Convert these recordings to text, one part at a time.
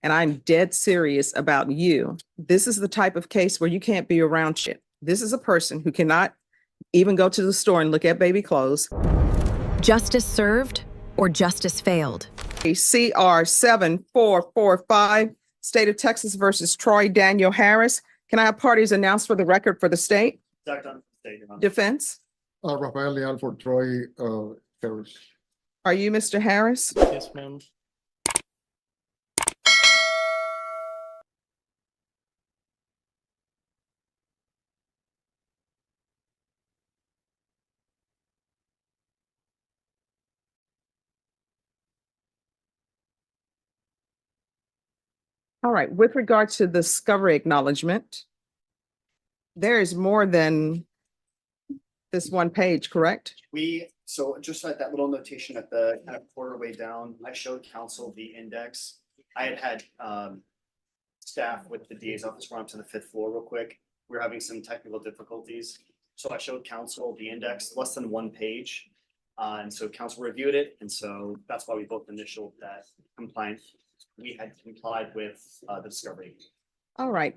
and I'm dead serious about you, this is the type of case where you can't be around shit. This is a person who cannot even go to the store and look at baby clothes. Justice served or justice failed? CR 7445, State of Texas versus Troy Daniel Harris. Can I have parties announced for the record for the state? Defense? Rafael Leal for Troy Harris. Are you Mr. Harris? Yes, ma'am. All right, with regard to the discovery acknowledgement, there is more than this one page, correct? So just like that little notation at the kind of quarter way down, I showed council the index. I had staff with the DA's office run up to the 5th floor real quick. We were having some technical difficulties. So I showed council the index, less than 1 page. And so council reviewed it. And so that's why we both initialed that compliant. We had complied with the discovery. All right.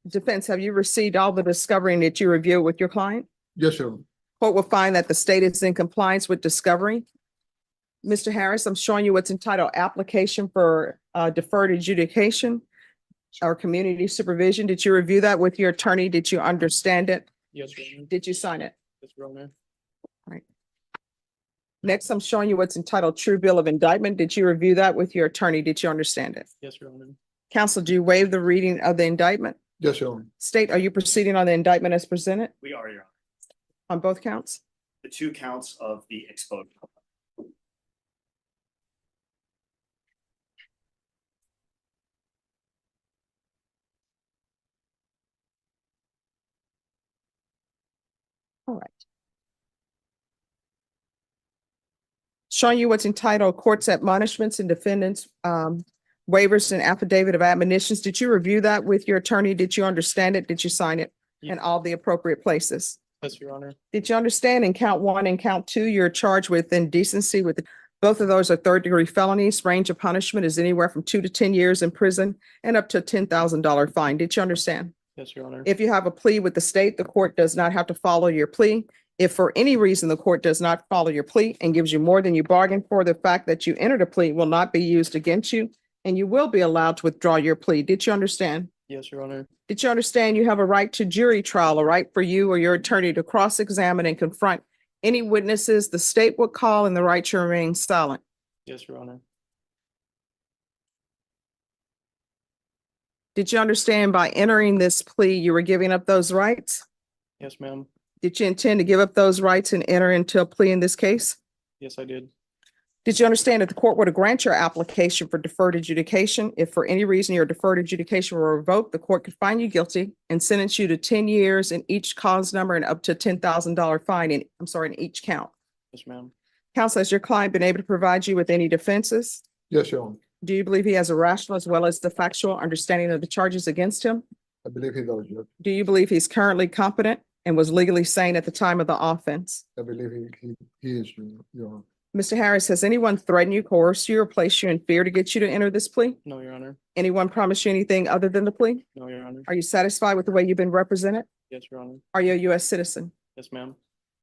Defense, have you received all the discovery and did you review it with your client? Yes, sir. Court will find that the state is in compliance with discovery. Mr. Harris, I'm showing you what's entitled application for deferred adjudication or community supervision. Did you review that with your attorney? Did you understand it? Yes, Your Honor. Did you sign it? Yes, Your Honor. Next, I'm showing you what's entitled true bill of indictment. Did you review that with your attorney? Did you understand it? Yes, Your Honor. Counsel, do you waive the reading of the indictment? Yes, sir. State, are you proceeding on the indictment as presented We are, Your Honor. on both counts? The 2 counts of the exposure. All right. Showing you what's entitled court's admonishments and defendants, waivers and affidavit of admonitions. Did you review that with your attorney? Did you understand it? Did you sign it in all the appropriate places? Yes, Your Honor. Did you understand in count 1 and count 2, you're charged with indecency with both of those are 3rd-degree felonies. Range of punishment is anywhere from 2 to 10 years in prison and up to a $10,000 fine. Did you understand? Yes, Your Honor. If you have a plea with the state, the court does not have to follow your plea. If for any reason the court does not follow your plea and gives you more than you bargained for, the fact that you entered a plea will not be used against you and you will be allowed to withdraw your plea. Did you understand? Yes, Your Honor. Did you understand you have a right to jury trial, a right for you or your attorney to cross-examine and confront any witnesses the state would call and the right to remain silent? Yes, Your Honor. Did you understand by entering this plea, you were giving up those rights? Yes, ma'am. Did you intend to give up those rights and enter into a plea in this case? Yes, I did. Did you understand that the court were to grant your application for deferred adjudication? If for any reason your deferred adjudication were revoked, the court could find you guilty and sentence you to 10 years in each cause number and up to $10,000 fine in each count. Yes, ma'am. Counsel, has your client been able to provide you with any defenses? Yes, sir. Do you believe he has a rational as well as the factual understanding of the charges against him? I believe he does, yes. Do you believe he's currently competent and was legally sane at the time of the offense? I believe he is, Your Honor. Mr. Harris, has anyone threatened you, coerced you, or placed you in fear to get you to enter this plea? No, Your Honor. Anyone promised you anything other than the plea? No, Your Honor. Are you satisfied with the way you've been represented? Yes, Your Honor. Are you a U.S. citizen? Yes, ma'am.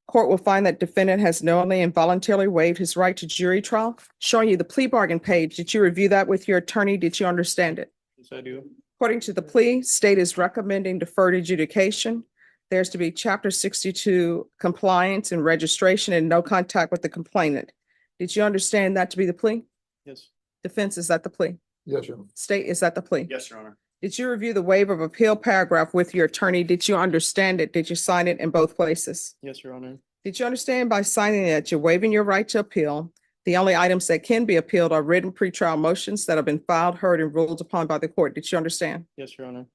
Court will find that defendant has knowingly and voluntarily waived his right to jury trial. Showing you the plea bargain page. Did you review that with your attorney? Did you understand it? Yes, I do. According to the plea, state is recommending deferred adjudication. There's to be Chapter 62 compliance and registration and no contact with the complainant. Did you understand that to be the plea? Yes. Defense, is that the plea? Yes, sir. State, is that the plea? Yes, Your Honor. Did you review the waiver of appeal paragraph with your attorney? Did you understand it? Did you sign it in both places? Yes, Your Honor. Did you understand by signing that you're waiving your right to appeal? The only items that can be appealed are written pretrial motions that have been filed, heard, and ruled upon by the court. Did you understand? Yes, Your Honor.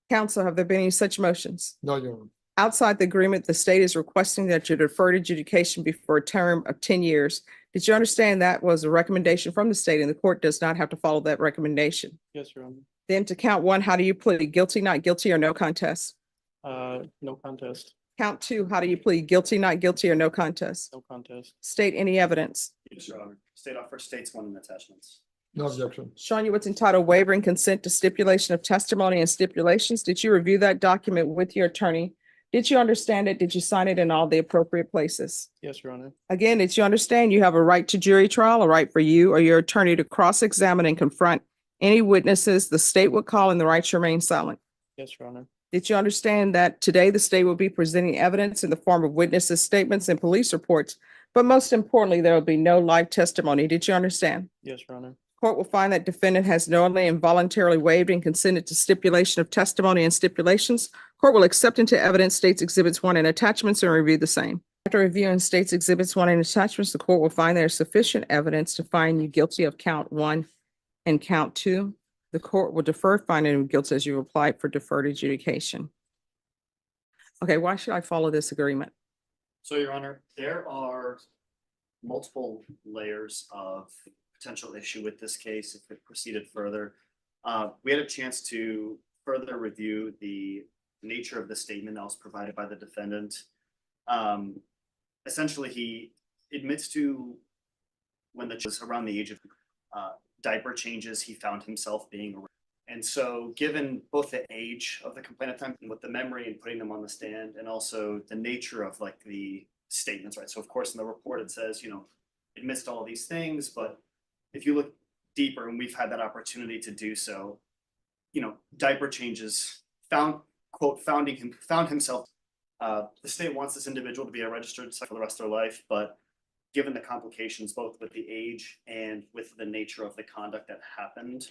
Counsel, have there been any such motions? No, Your Honor. Outside the agreement, the state is requesting that your deferred adjudication be for a term of 10 years. Did you understand that was a recommendation from the state and the court does not have to follow that recommendation? Yes, Your Honor. Then to count 1, how do you plead? Guilty, not guilty, or no contest? No contest. Count 2, how do you plead? Guilty, not guilty, or no contest? No contest. State any evidence. Yes, Your Honor. State offer states 1 in attachments. No objection. Showing you what's entitled waiver and consent to stipulation of testimony and stipulations. Did you review that document with your attorney? Did you understand it? Did you sign it in all the appropriate places? Yes, Your Honor. Again, did you understand you have a right to jury trial, a right for you or your attorney to cross-examine and confront any witnesses the state would call and the right to remain silent? Yes, Your Honor. Did you understand that today the state will be presenting evidence in the form of witnesses' statements and police reports? But most importantly, there will be no live testimony. Did you understand? Yes, Your Honor. Court will find that defendant has knowingly and voluntarily waived and consented to stipulation of testimony and stipulations. Court will accept into evidence states exhibits 1 and attachments and review the same. After reviewing states exhibits 1 and attachments, the court will find there is sufficient evidence to find you guilty of count 1 and count 2. The court will defer finding of guilt as you applied for deferred adjudication. Okay, why should I follow this agreement? So, Your Honor, there are multiple layers of potential issue with this case if it proceeded further. We had a chance to further review the nature of the statement that was provided by the defendant. Essentially, he admits to when the was around the age of diaper changes, he found himself being around. And so given both the age of the complainant time and with the memory and putting them on the stand and also the nature of like the statements, right? So of course, in the report, it says, admits to all these things, but if you look deeper, and we've had that opportunity to do so, diaper changes, found himself. The state wants this individual to be a registered sex for the rest of their life, but given the complications, both with the age and with the nature of the conduct that happened,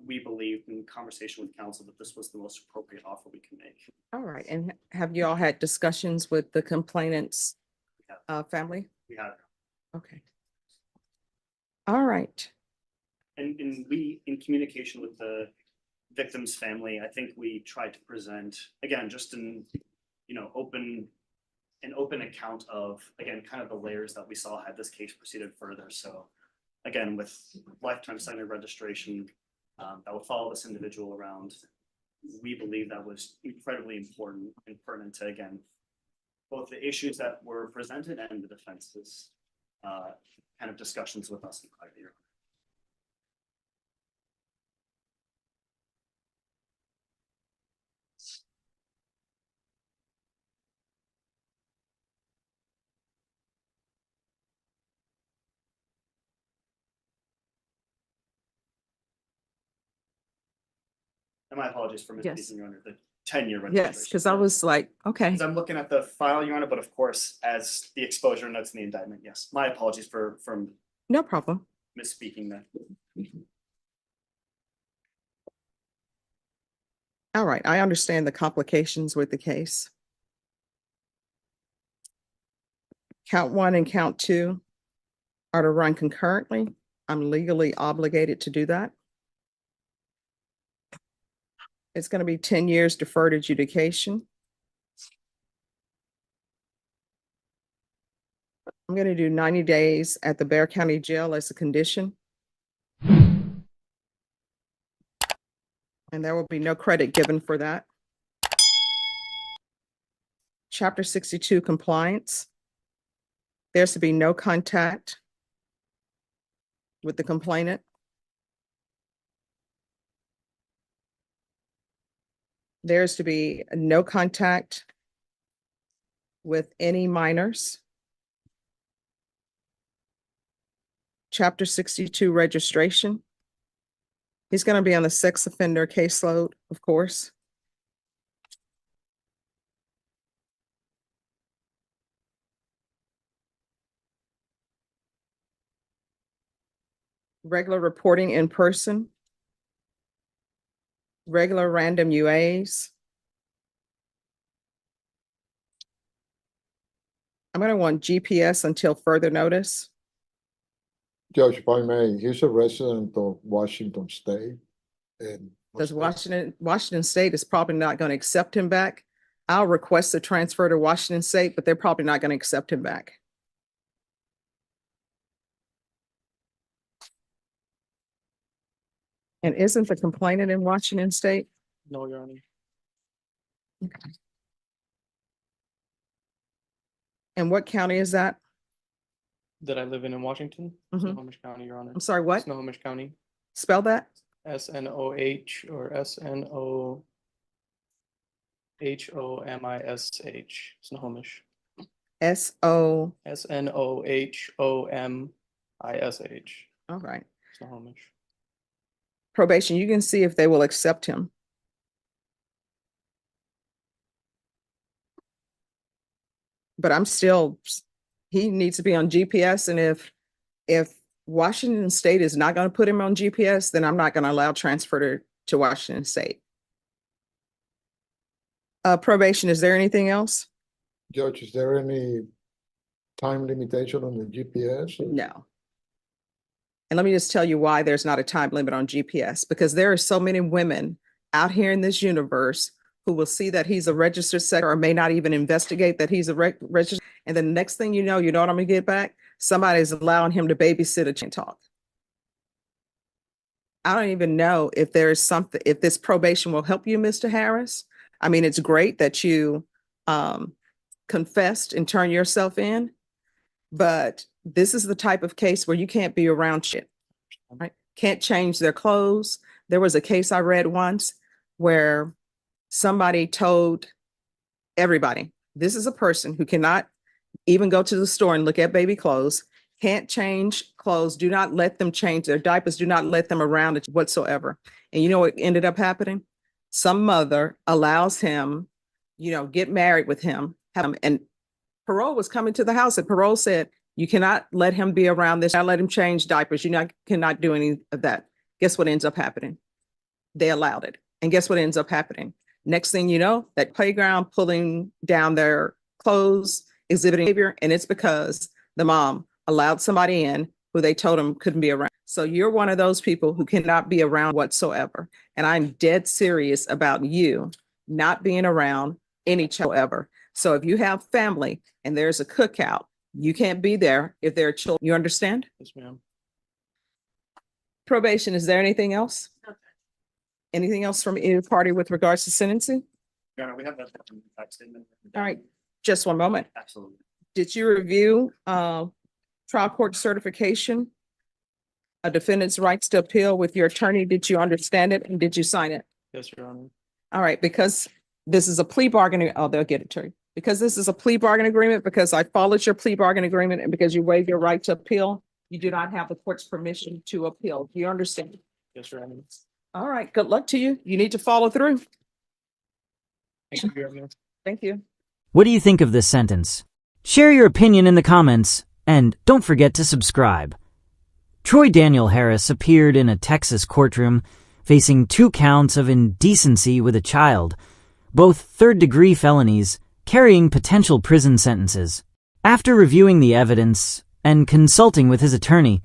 we believe in conversation with counsel that this was the most appropriate offer we can make. All right, and have you all had discussions with the complainant's family? We have, Okay. All right. and we, in communication with the victim's family, I think we tried to present, again, just an open account of, again, kind of the layers that we saw had this case proceeded further. So again, with lifetime signer registration, that would follow this individual around. We believe that was incredibly important and pertinent to, again, both the issues that were presented and the defense's kind of discussions with us in private. And my apologies for Yes. misspeaking, Your Honor, the 10-year registration. Yes, because I was like, okay, Because I'm looking at the file, Your Honor, but of course, as the exposure notes in the indictment, yes. My apologies for no problem. misspeaking that. All right, I understand the complications with the case. Count 1 and count 2 are to run concurrently. I'm legally obligated to do that. It's going to be 10 years deferred adjudication. I'm going to do 90 days at the Bexar County Jail as a condition. And there will be no credit given for that. Chapter 62 compliance. There's to be no contact with the complainant. There's to be no contact with any minors. Chapter 62 registration. He's going to be on the sex offender caseload, of course. Regular reporting in person. Regular random UAs. I'm going to want GPS until further notice. Judge, if I may, he's a resident of Washington State. And Because Washington State is probably not going to accept him back. I'll request a transfer to Washington State, but they're probably not going to accept him back. And isn't the complainant in Washington State? No, Your Honor. And what county is that? That I live in Washington, Mhm. Snohomish County, Your Honor. I'm sorry, what? Snohomish County. Spell that. SNOH or SNOHOMISH. Snohomish. S-O, SNOHOMISH. all right. Snohomish. Probation, you can see if they will accept him. But he needs to be on GPS, and if Washington State is not going to put him on GPS, then I'm not going to allow transfer to Washington State. Probation, is there anything else? Judge, is there any time limitation on the GPS? No. And let me just tell you why there's not a time limit on GPS, because there are so many women out here in this universe who will see that he's a registered sex or may not even investigate that he's a registered. And then the next thing you know what I'm gonna get back? Somebody's allowing him to babysit a talk. I don't even know if there's something, if this probation will help you, Mr. Harris. I mean, it's great that you confessed and turned yourself in, but this is the type of case where you can't be around shit, right? Can't change their clothes. There was a case I read once where somebody told everybody, this is a person who cannot even go to the store and look at baby clothes, can't change clothes, do not let them change their diapers, do not let them around it whatsoever. And you know what ended up happening? Some mother allows him, get married with him, and parole was coming to the house, and parole said, you cannot let him be around this, not let him change diapers, cannot do any of that. Guess what ends up happening? They allowed it. And guess what ends up happening? Next thing you know, that playground pulling down their clothes, exhibiting behavior, and it's because the mom allowed somebody in who they told him couldn't be around. So you're one of those people who cannot be around whatsoever. And I'm dead serious about you not being around any child ever. So if you have family and there's a cookout, you can't be there if there are children. You understand? Yes, ma'am. Probation, is there anything else? Anything else from either party with regards to sentencing? Your Honor, we have that fact statement. All right, just one moment. Absolutely. Did you review trial court certification, a defendant's rights to appeal with your attorney? Did you understand it and did you sign it? Yes, Your Honor. All right, because this is a plea bargaining, they'll get it to you. Because this is a plea bargain agreement, because I followed your plea bargain agreement, and because you waived your right to appeal, you do not have the court's permission to appeal. Do you understand? Yes, Your Honor. All right, good luck to you. You need to follow through. Thank you, Your Honor. Thank you. What do you think of this sentence? Share your opinion in the comments, and don't forget to subscribe. Troy Daniel Harris appeared in a Texas courtroom facing 2 counts of indecency with a child, both third-degree felonies, carrying potential prison sentences. After reviewing the evidence and consulting with his attorney,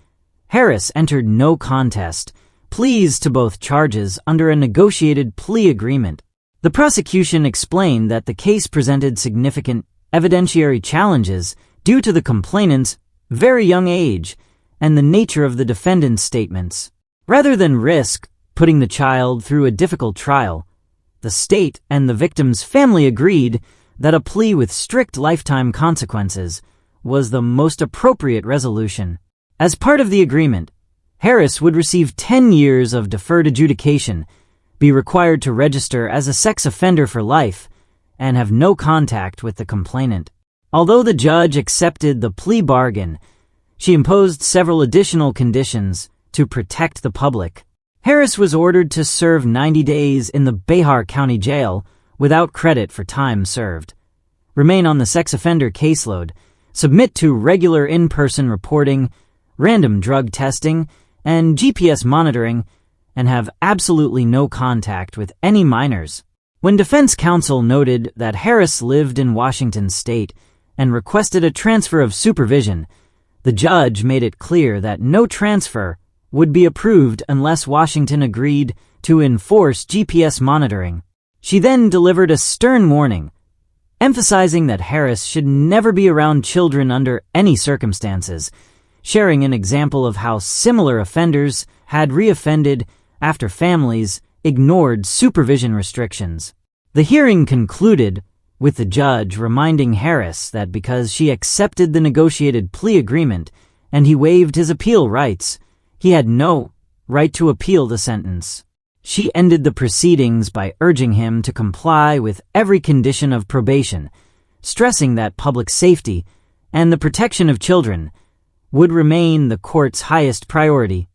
Harris entered no contest, pleas to both charges under a negotiated plea agreement. The prosecution explained that the case presented significant evidentiary challenges due to the complainant's very young age and the nature of the defendant's statements. Rather than risk putting the child through a difficult trial, the state and the victim's family agreed that a plea with strict lifetime consequences was the most appropriate resolution. As part of the agreement, Harris would receive 10 years of deferred adjudication, be required to register as a sex offender for life, and have no contact with the complainant. Although the judge accepted the plea bargain, she imposed several additional conditions to protect the public. Harris was ordered to serve 90 days in the Behar County Jail without credit for time served, remain on the sex offender caseload, submit to regular in-person reporting, random drug testing, and GPS monitoring, and have absolutely no contact with any minors. When defense counsel noted that Harris lived in Washington state and requested a transfer of supervision, the judge made it clear that no transfer would be approved unless Washington agreed to enforce GPS monitoring. She then delivered a stern warning, emphasizing that Harris should never be around children under any circumstances, sharing an example of how similar offenders had reoffended after families ignored supervision restrictions. The hearing concluded with the judge reminding Harris that because she accepted the negotiated plea agreement and he waived his appeal rights, he had no right to appeal the sentence. She ended the proceedings by urging him to comply with every condition of probation, stressing that public safety and the protection of children would remain the court's highest priority.